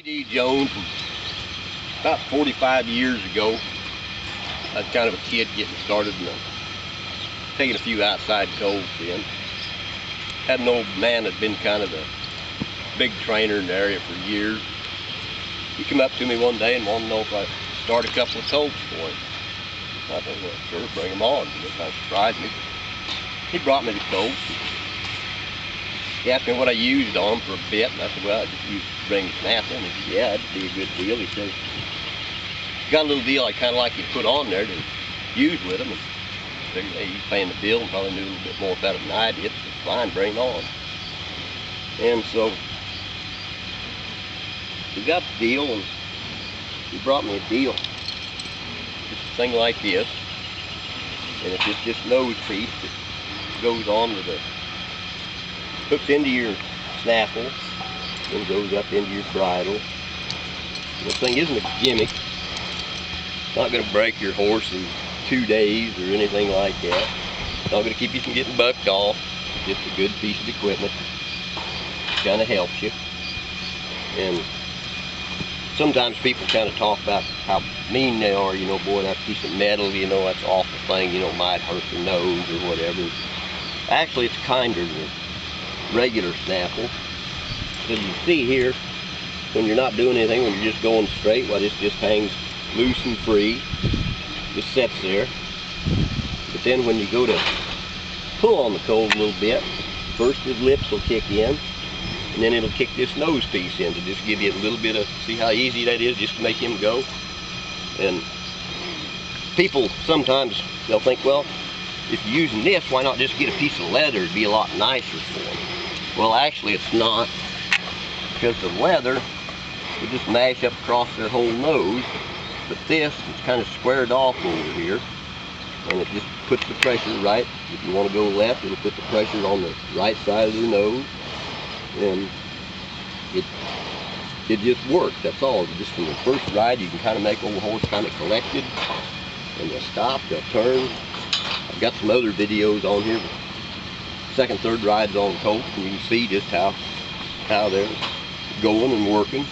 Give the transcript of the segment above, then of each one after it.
D. Jones, about 45 years ago, I was kind of a kid getting started and taking a few outside colds in. Had an old man that'd been kind of a big trainer in the area for years. He came up to me one day and wanted to know if I'd start a couple of colts for him. I thought, well, sure, bring them on. It kind of surprised me. He brought me the colts. He asked me what I used on them for a bit, and I said, well, I just used ring Snaffle. And he said, yeah, that'd be a good deal. He says, got a little deal I kind of like you to put on there to use with them. And I figured, hey, he's paying the bill and probably knew a little bit more about it than I did. So fine, bring them on. And so we got the deal, and he brought me a deal. Just a thing like this. And it's just this nose piece that goes on to the, hooks into your snaffle, then goes up into your bridle. This thing isn't a gimmick. It's not going to break your horse in 2 days or anything like that. It's not going to keep you from getting bucked off. It's just a good piece of equipment. It kind of helps you. And sometimes people kind of talk about how mean they are, you know, boy, that piece of metal, you know, that's an awful thing, you know, might hurt the nose or whatever. Actually, it's kinder than regular snaffle. As you see here, when you're not doing anything, when you're just going straight, well, this just hangs loose and free. Just sits there. But then when you go to pull on the colt a little bit, first his lips will kick in, and then it'll kick this nose piece in to just give you a little bit of, see how easy that is just to make him go. And people sometimes, they'll think, well, if you're using this, why not just get a piece of leather? It'd be a lot nicer for them. Well, actually it's not, because the leather will just mash up across their whole nose, but this is kind of squared off over here, and it just puts the pressure right. If you want to go left, it'll put the pressure on the right side of the nose, and it just works. That's all. Just from the first ride, you can kind of make old horse kind of collected, and they'll stop, they'll turn. I've got some other videos on here, second, third rides on colts, and you can see just how they're going and working.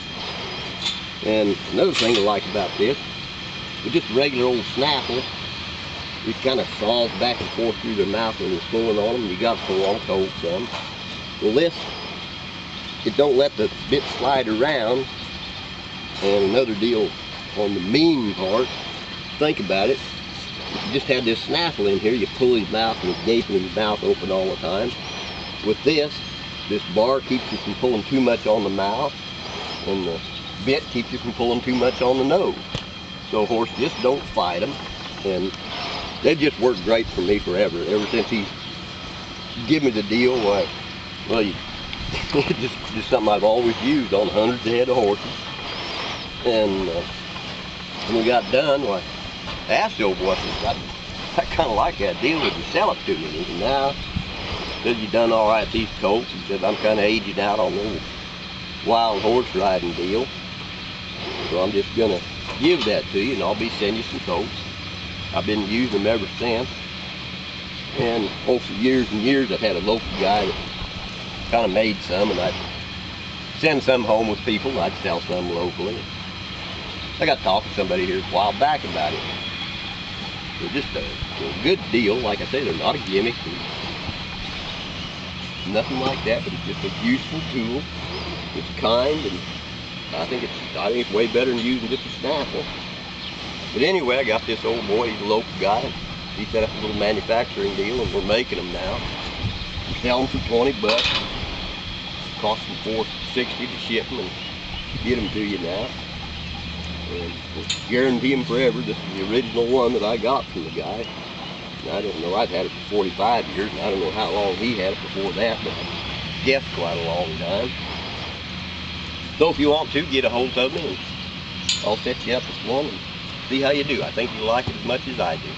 And another thing I like about this, with just regular old snaffle, it kind of saws back and forth through their mouth when you're pulling on them. You got to pull on colts some. Well, this, it don't let the bit slide around. And another deal on the mean part, think about it. If you just had this snaffle in here, you pull his mouth and he's gaping his mouth open all the time. With this bar keeps you from pulling too much on the mouth, and the bit keeps you from pulling too much on the nose. So a horse just don't fight them, and they've just worked great for me forever. Ever since he gave me the deal, well, it's just something I've always used on hundreds of head of horses. And when we got done, well, I asked the old boy, I kind of like that deal. Would you sell it to me? He said, now, said you done all right with these colts. He said, I'm kind of aging out on the old wild horse riding deal. So I'm just going to give that to you, and I'll be sending you some colts. I've been using them ever since. And over years and years, I've had a local guy that kind of made some, and I'd send some home with people, and I'd sell some locally. I got talking to somebody here a while back about it. They're just a good deal. Like I say, they're not a gimmick, nothing like that, but it's just a useful tool. It's kind, and I think it's way better than using just a snaffle. But anyway, I got this old boy, he's a local guy. He set up a little manufacturing deal, and we're making them now. Sell them for 20 bucks. Cost them $4.60 to ship them and get them to you now. And we'll guarantee them forever. This is the original one that I got from the guy. And I don't know, I've had it for 45 years, and I don't know how long he had it before that, but I guess quite a long time. So if you want to, get a hold of me, and I'll set you up with one and see how you do. I think you'll like it as much as I do.